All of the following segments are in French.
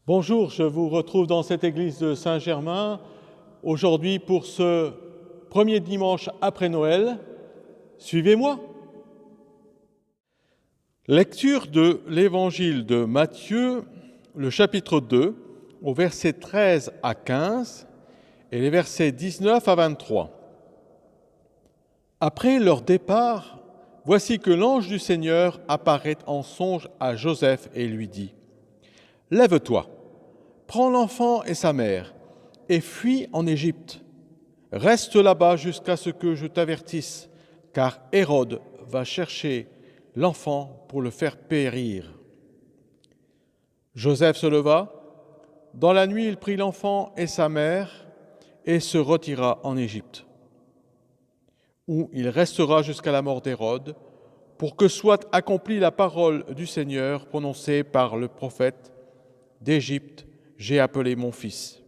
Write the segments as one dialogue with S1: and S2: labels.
S1: Bonjour, je vous retrouve dans cette église de Saint-Germain aujourd'hui pour ce premier dimanche après Noël. Suivez-moi. Lecture de l'évangile de Matthieu, le chapitre 2, au verset 13 à 15 et les versets 19 à 23. Après leur départ, voici que l'ange du Seigneur apparaît en songe à Joseph et lui dit : « Lève-toi, prends l'enfant et sa mère, et fuis en Égypte. Reste là-bas jusqu'à ce que je t'avertisse, car Hérode va chercher l'enfant pour le faire périr. » Joseph se leva. Dans la nuit, il prit l'enfant et sa mère et se retira en Égypte, où il restera jusqu'à la mort d'Hérode, pour que soit accomplie la parole du Seigneur prononcée par le prophète : « D'Égypte, j'ai appelé mon fils. »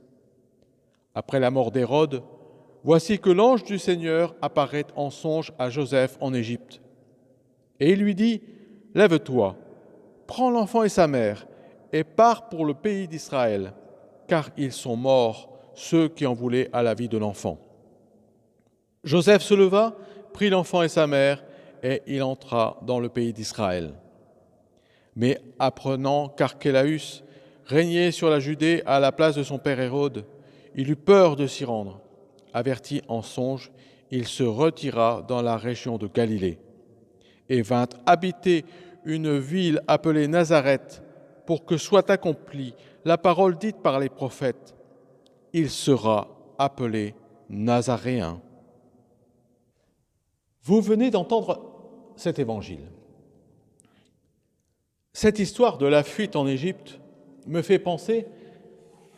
S1: Après la mort d'Hérode, voici que l'ange du Seigneur apparaît en songe à Joseph en Égypte. Et il lui dit : « Lève-toi, prends l'enfant et sa mère, et pars pour le pays d'Israël, car ils sont morts, ceux qui en voulaient à la vie de l'enfant. » Joseph se leva, prit l'enfant et sa mère, et il entra dans le pays d'Israël. Mais apprenant qu'Archélaüs régnait sur la Judée à la place de son père Hérode, il eut peur de s'y rendre. Averti en songe, il se retira dans la région de Galilée et vint habiter une ville appelée Nazareth, pour que soit accomplie la parole dite par les prophètes : il sera appelé Nazaréen. Vous venez d'entendre cet évangile. Cette histoire de la fuite en Égypte me fait penser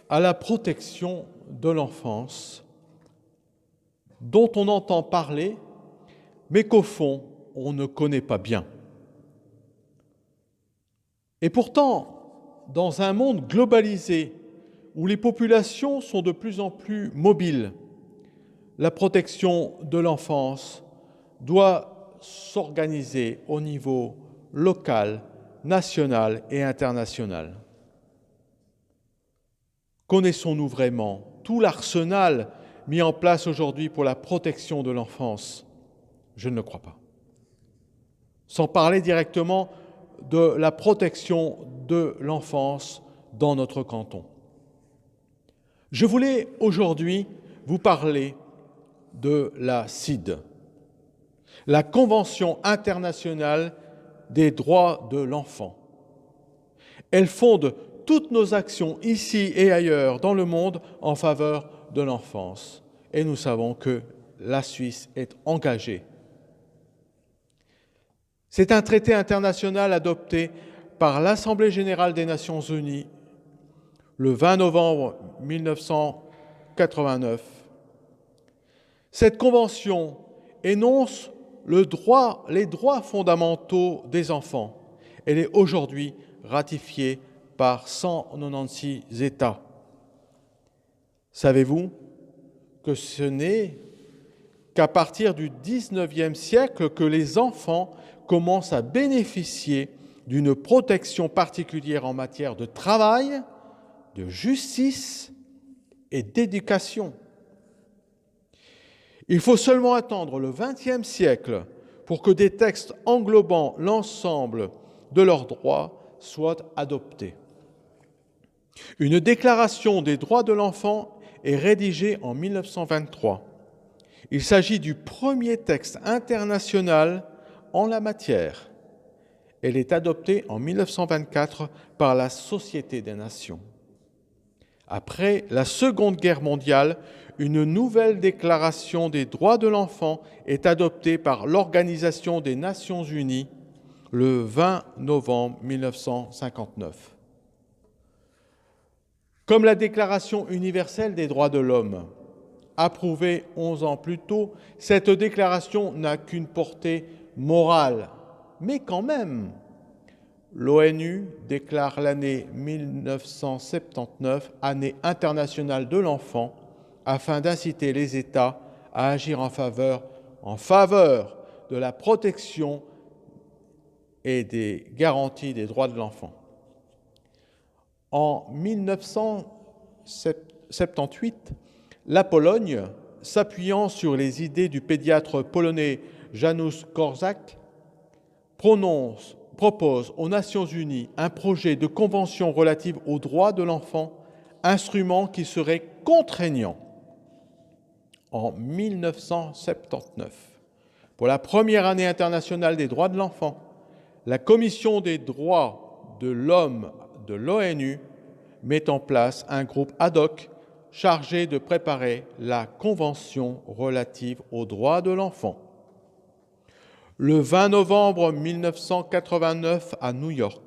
S1: à la protection de l'enfance, dont on entend parler, mais qu'au fond, on ne connaît pas bien. Et pourtant, dans un monde globalisé, où les populations sont de plus en plus mobiles, la protection de l'enfance doit s'organiser au niveau local, national et international. Connaissons-nous vraiment tout l'arsenal mis en place aujourd'hui pour la protection de l'enfance ? Je ne le crois pas. Sans parler directement de la protection de l'enfance dans notre canton. Je voulais aujourd'hui vous parler de la CIDE, la Convention internationale des droits de l'enfant. Elle fonde toutes nos actions ici et ailleurs dans le monde en faveur de l'enfance. Et nous savons que la Suisse est engagée. C'est un traité international adopté par l'Assemblée générale des Nations unies le 20 novembre 1989. Cette convention énonce les droits fondamentaux des enfants. Elle est aujourd'hui ratifiée par 196 États. Savez-vous que ce n'est qu'à partir du XIXe siècle que les enfants commencent à bénéficier d'une protection particulière en matière de travail, de justice et d'éducation. Il faut seulement attendre le XXe siècle pour que des textes englobant l'ensemble de leurs droits soient adoptés. Une déclaration des droits de l'enfant est rédigée en 1923. Il s'agit du premier texte international en la matière. Elle est adoptée en 1924 par la Société des Nations. Après la Seconde Guerre mondiale, une nouvelle déclaration des droits de l'enfant est adoptée par l'Organisation des Nations Unies le 20 novembre 1959. Comme la Déclaration universelle des droits de l'homme, approuvée 11 ans plus tôt, cette déclaration n'a qu'une portée morale. Mais quand même, l'ONU déclare l'année 1979 année internationale de l'enfant afin d'inciter les États à agir en faveur de la protection et des garanties des droits de l'enfant. En 1978, la Pologne, s'appuyant sur les idées du pédiatre polonais Janusz Korczak, propose aux Nations Unies un projet de convention relative aux droits de l'enfant, instrument qui serait contraignant. En 1979, pour la première année internationale des droits de l'enfant, la Commission des droits de l'homme de l'ONU met en place un groupe ad hoc chargé de préparer la Convention relative aux droits de l'enfant. Le 20 novembre 1989 à New York,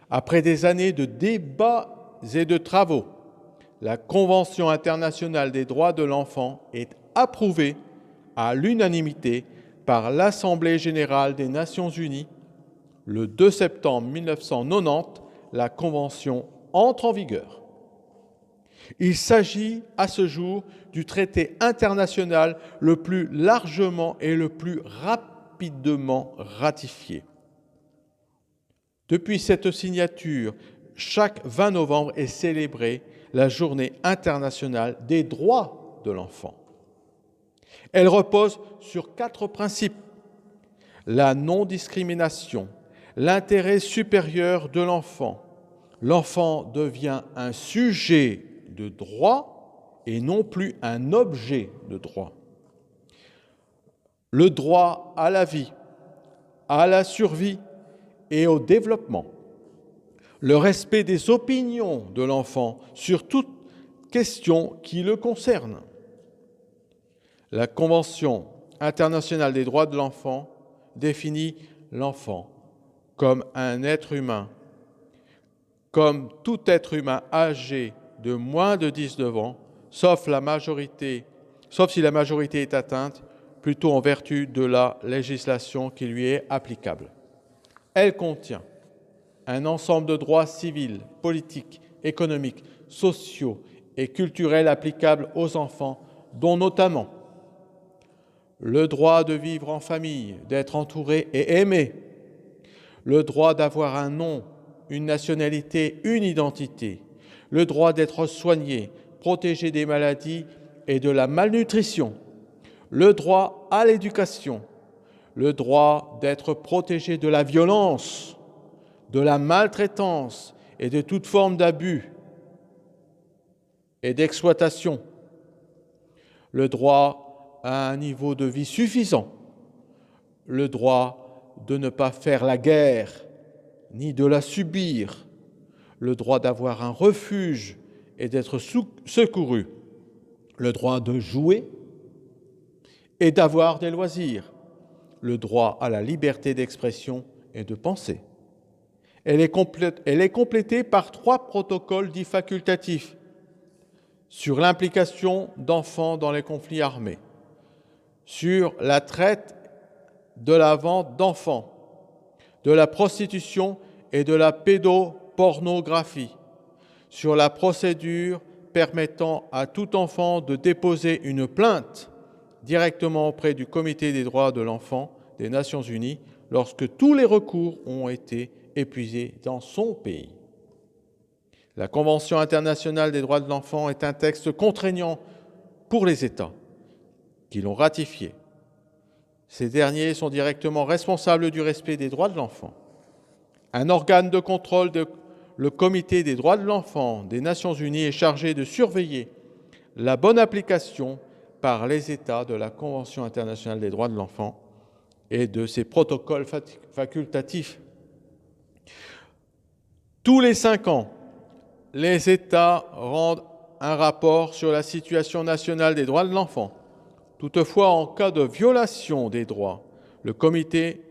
S1: après des années de débats et de travaux, la Convention internationale des droits de l'enfant est approuvée à l'unanimité par l'Assemblée générale des Nations unies. Le 2 septembre 1990, la Convention entre en vigueur. Il s'agit à ce jour du traité international le plus largement et le plus rapidement ratifié. Depuis cette signature, chaque 20 novembre est célébrée la Journée internationale des droits de l'enfant. Elle repose sur 4 principes: la non-discrimination, l'intérêt supérieur de l'enfant. L'enfant devient un sujet de droit et non plus un objet de droit. Le droit à la vie, à la survie et au développement. Le respect des opinions de l'enfant sur toute question qui le concerne. La Convention internationale des droits de l'enfant définit l'enfant comme un être humain, comme tout être humain âgé de moins de 19 ans, sauf si la majorité est atteinte, plutôt en vertu de la législation qui lui est applicable. Elle contient un ensemble de droits civils, politiques, économiques, sociaux et culturels applicables aux enfants, dont notamment le droit de vivre en famille, d'être entouré et aimé, le droit d'avoir un nom, une nationalité, une identité, le droit d'être soigné, protégé des maladies et de la malnutrition, le droit à l'éducation, le droit d'être protégé de la violence, de la maltraitance et de toute forme d'abus et d'exploitation, le droit à un niveau de vie suffisant, le droit de ne pas faire la guerre ni de la subir, le droit d'avoir un refuge et d'être secouru, le droit de jouer et d'avoir des loisirs, le droit à la liberté d'expression et de penser. Elle est complétée par 3 protocoles dits facultatifs sur l'implication d'enfants dans les conflits armés, sur la traite de la vente d'enfants, de la prostitution et de la pédopornographie, sur la procédure permettant à tout enfant de déposer une plainte directement auprès du Comité des droits de l'enfant des Nations unies lorsque tous les recours ont été épuisés dans son pays. La Convention internationale des droits de l'enfant est un texte contraignant pour les États qui l'ont ratifié. Ces derniers sont directement responsables du respect des droits de l'enfant. Un organe de contrôle, le Comité des droits de l'enfant des Nations unies, est chargé de surveiller la bonne application par les États de la Convention internationale des droits de l'enfant et de ses protocoles facultatifs. Tous les 5 ans, les États rendent un rapport sur la situation nationale des droits de l'enfant. Toutefois, en cas de violation des droits, le comité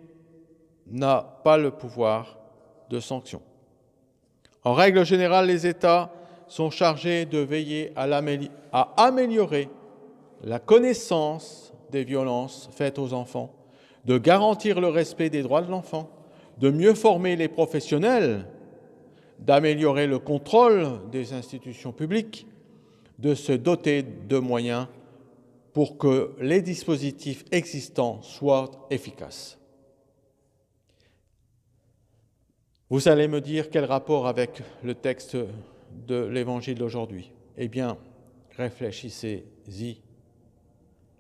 S1: n'a pas le pouvoir de sanction. En règle générale, les États sont chargés de veiller à améliorer la connaissance des violences faites aux enfants, de garantir le respect des droits de l'enfant, de mieux former les professionnels, d'améliorer le contrôle des institutions publiques, de se doter de moyens pour que les dispositifs existants soient efficaces. Vous allez me dire quel rapport avec le texte de l'Évangile d'aujourd'hui. Eh bien, réfléchissez-y.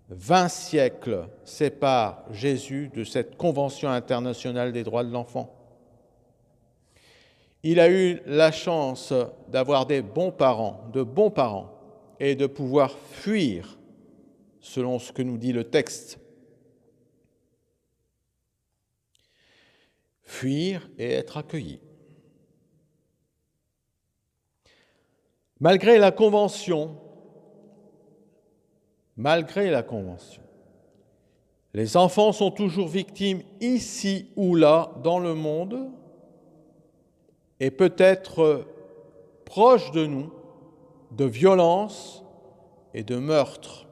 S1: 20 siècles séparent Jésus de cette Convention internationale des droits de l'enfant. Il a eu la chance d'avoir de bons parents, et de pouvoir fuir, selon ce que nous dit le texte. Fuir et être accueilli. Malgré la Convention, les enfants sont toujours victimes ici ou là dans le monde et peut-être proches de nous de violences et de meurtres.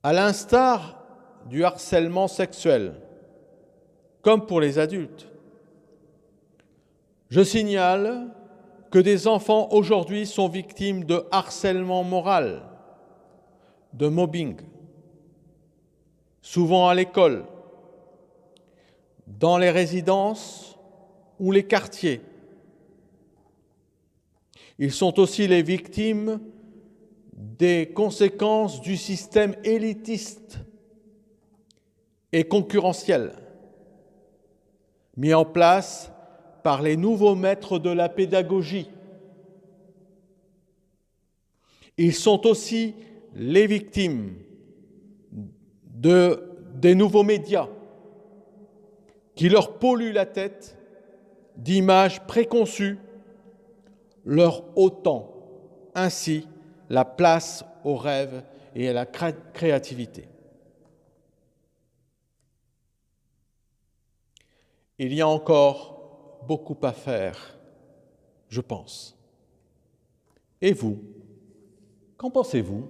S1: À l'instar du harcèlement sexuel, comme pour les adultes, je signale que des enfants aujourd'hui sont victimes de harcèlement moral, de mobbing, souvent à l'école, dans les résidences ou les quartiers. Ils sont aussi les victimes des conséquences du système élitiste et concurrentiel mis en place par les nouveaux maîtres de la pédagogie. Ils sont aussi les victimes des nouveaux médias qui leur polluent la tête d'images préconçues, leur ôtant ainsi la place aux rêves et à la créativité. Il y a encore beaucoup à faire, je pense. Et vous, qu'en pensez-vous ?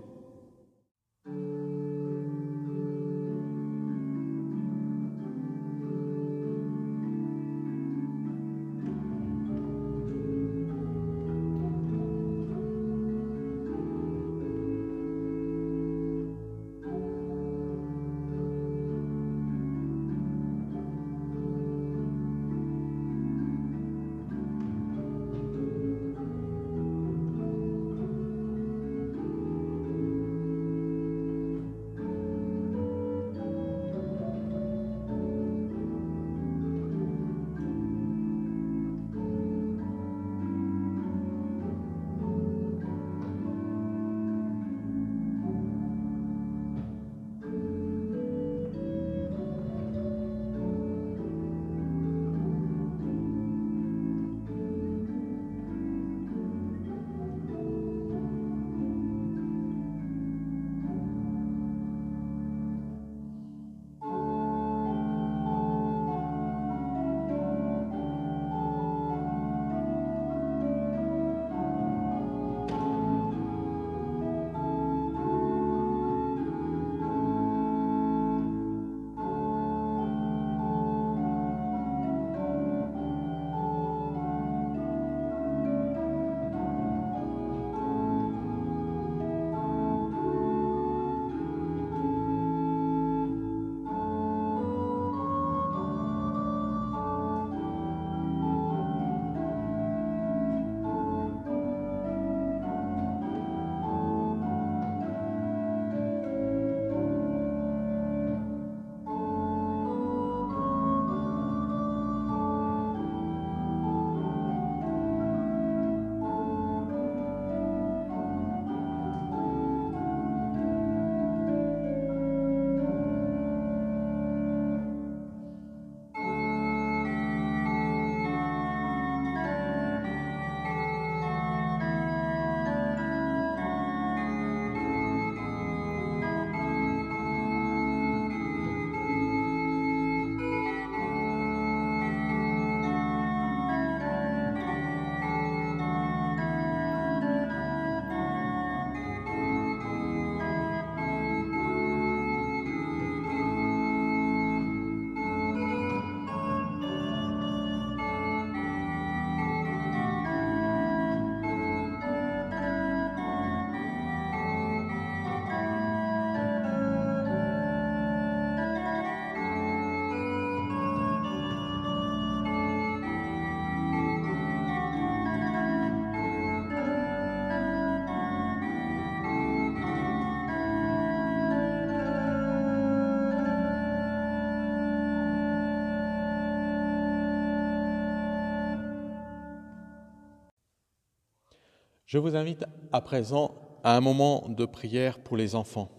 S1: Je vous invite à présent à un moment de prière pour les enfants.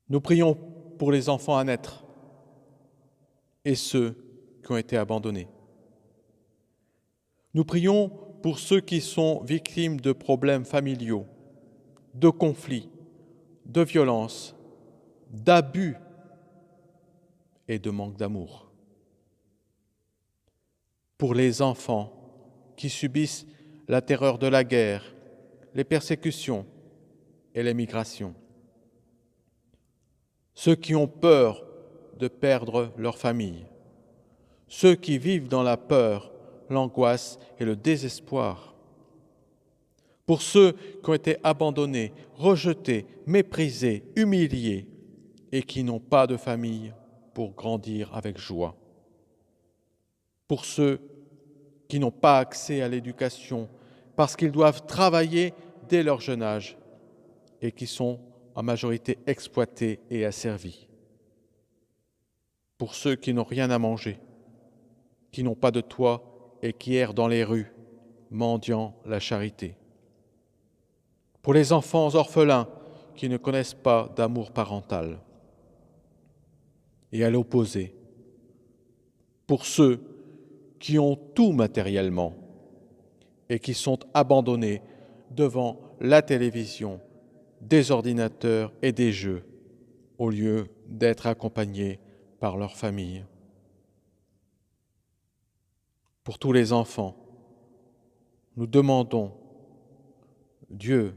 S1: Nous prions pour les enfants à naître et ceux qui ont été abandonnés. Nous prions pour ceux qui sont victimes de problèmes familiaux, de conflits, de violences, d'abus et de manque d'amour. Pour les enfants qui subissent la terreur de la guerre, les persécutions et les migrations. Ceux qui ont peur de perdre leur famille. Ceux qui vivent dans la peur, l'angoisse et le désespoir. Pour ceux qui ont été abandonnés, rejetés, méprisés, humiliés et qui n'ont pas de famille pour grandir avec joie. Pour ceux qui n'ont pas accès à l'éducation parce qu'ils doivent travailler dès leur jeune âge et qui sont en majorité exploités et asservis. Pour ceux qui n'ont rien à manger, qui n'ont pas de toit et qui errent dans les rues, mendiant la charité. Pour les enfants orphelins qui ne connaissent pas d'amour parental. Et à l'opposé, pour ceux qui ont tout matériellement et qui sont abandonnés devant la télévision, des ordinateurs et des jeux, au lieu d'être accompagnés par leur famille. Pour tous les enfants, nous demandons, Dieu,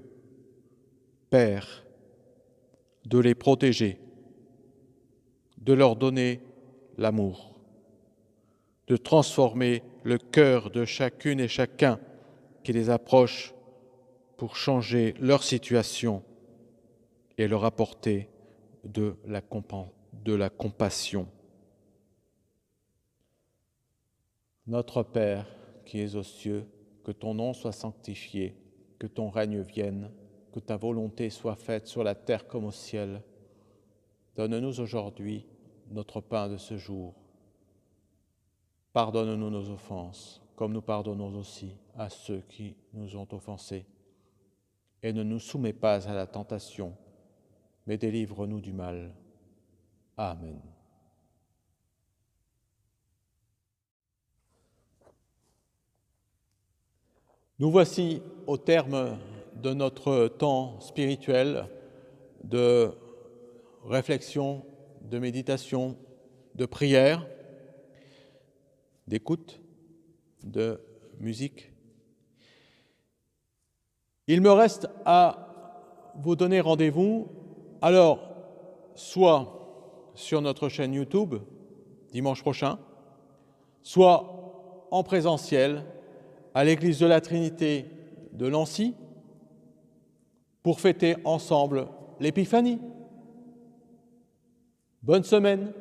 S1: Père, de les protéger, de leur donner l'amour, de transformer le cœur de chacune et chacun qui les approche pour changer leur situation et leur apporter de la compassion. Notre Père qui es aux cieux, que ton nom soit sanctifié, que ton règne vienne, que ta volonté soit faite sur la terre comme au ciel. Donne-nous aujourd'hui notre pain de ce jour. Pardonne-nous nos offenses, comme nous pardonnons aussi à ceux qui nous ont offensés. Et ne nous soumets pas à la tentation, mais délivre-nous du mal. Amen. Nous voici au terme de notre temps spirituel de réflexion, de méditation, de prière, d'écoute, de musique. Il me reste à vous donner rendez-vous, alors, soit sur notre chaîne YouTube, dimanche prochain, soit en présentiel à l'église de la Trinité de Nancy, pour fêter ensemble l'Épiphanie. Bonne semaine!